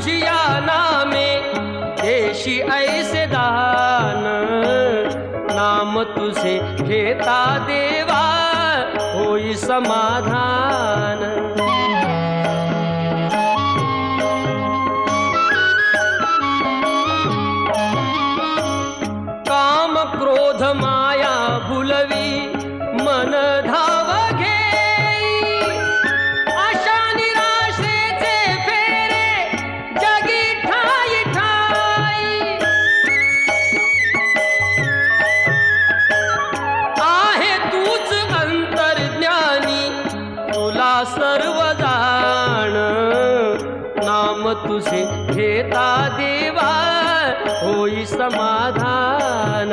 तुझिया नामे देशी ऐसे दान, नाम तुझे घेता देवा होई समाधान। काम क्रोध माया भुलवी मन धाव घेई, आशा निराशेचे फेरे जगी ठाई ठाई। आहे तूच अंतर्ज्ञानी तुला सर्व जाण, नाम तुझे घेता देवा होई समाधान।